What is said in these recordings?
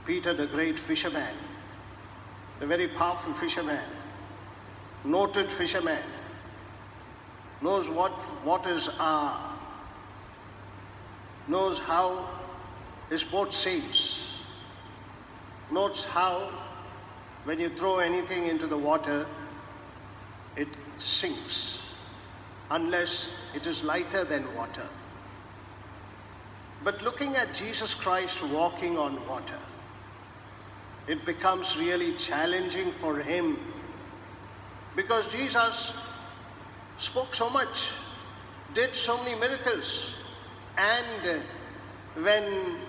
Peter, the great fisherman, the very powerful fisherman, noted fisherman, knows what waters are, knows how his boat sails, knows how when you throw anything into the water, it sinks unless it is lighter than water. But looking at Jesus Christ walking on water, it becomes really challenging for him, because Jesus spoke so much, did so many miracles, and when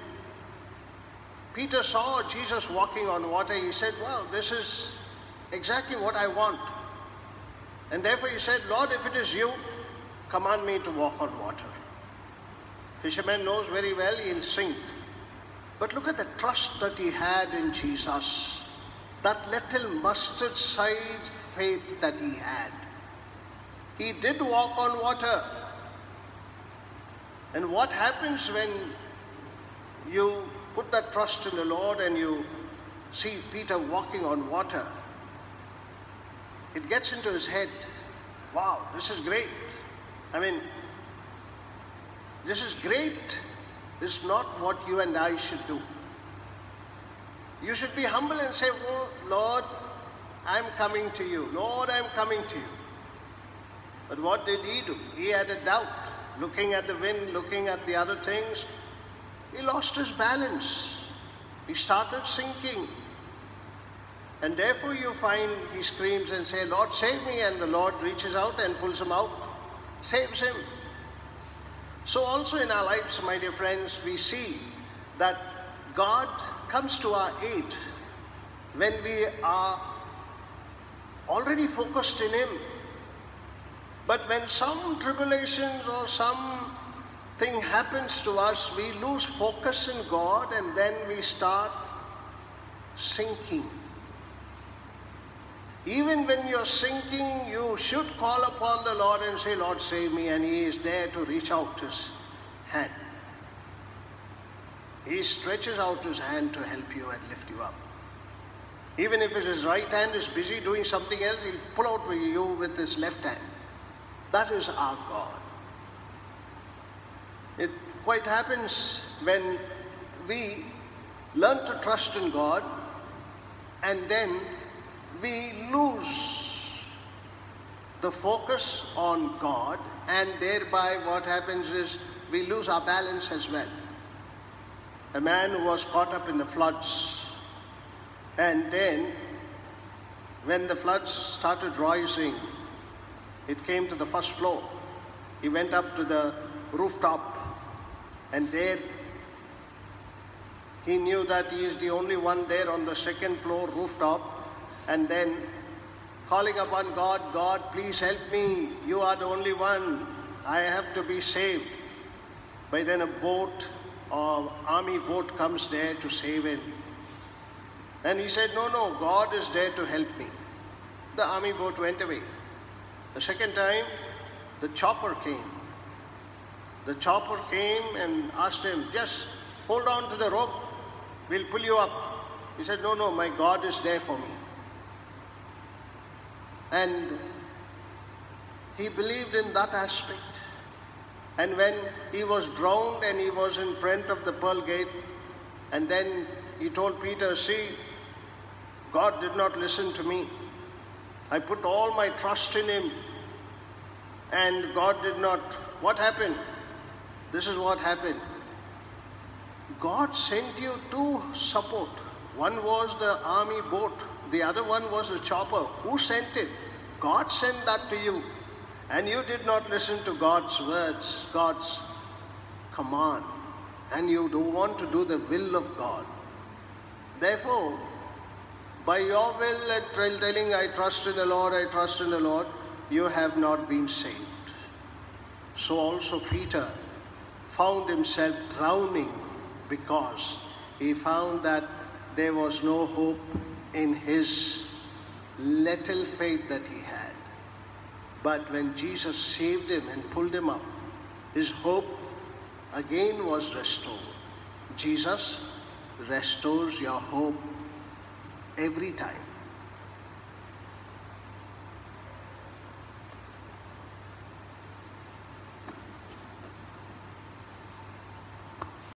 Peter saw Jesus walking on water, he said, "Well, this is exactly what I want." And therefore he said, "Lord, if it is you, command me to walk on water." Fisherman knows very well he'll sink. But look at the trust that he had in Jesus, that little mustard sized faith that he had. He did walk on water. And what happens when you put that trust in the Lord and you see Peter walking on water? It gets into his head, wow, this is great. I mean, this is great. This is not what you and I should do. You should be humble and say, "Oh, Lord, I'm coming to you. Lord, I'm coming to you." But what did he do? He had a doubt. Looking at the wind, looking at the other things, he lost his balance. He started sinking. And therefore you find he screams and says, "Lord, save me." And the Lord reaches out and pulls him out, saves him. So also in our lives, my dear friends, we see that God comes to our aid when we are already focused in Him. But when some tribulations or something happens to us, we lose focus in God and then we start sinking. Even when you're sinking, you should call upon the Lord and say, "Lord, save me," and He is there to reach out His hand. He stretches out His hand to help you and lift you up. Even if His right hand is busy doing something else, He'll pull out you with His left hand. That is our God. It quite happens when we learn to trust in God and then we lose the focus on God, and thereby what happens is we lose our balance as well. A man who was caught up in the floods, and then when the floods started rising, it came to the first floor. He went up to the rooftop, and there he knew that he is the only one there on the second floor rooftop. And then calling upon God, "God, please help me. You are the only one. I have to be saved." By then a boat or army boat comes there to save him. And he said, no, God is there to help me. The army boat went away. The second time, the chopper came. The chopper came and asked him, "Just hold on to the rope. We'll pull you up." He said, no, my God is there for me. And he believed in that aspect. And when he was drowned and he was in front of the pearl gate, and then he told Peter, "See, God did not listen to me. I put all my trust in Him, and God did not." What happened? This is what happened. God sent you two support. One was the army boat. The other one was the chopper. Who sent it? God sent that to you. And you did not listen to God's words, God's command. And you don't want to do the will of God. Therefore, by your will and telling, "I trust in the Lord, I trust in the Lord," you have not been saved. So also Peter found himself drowning because he found that there was no hope in his little faith that he had. But when Jesus saved him and pulled him up, his hope again was restored. Jesus, restores your hope every time.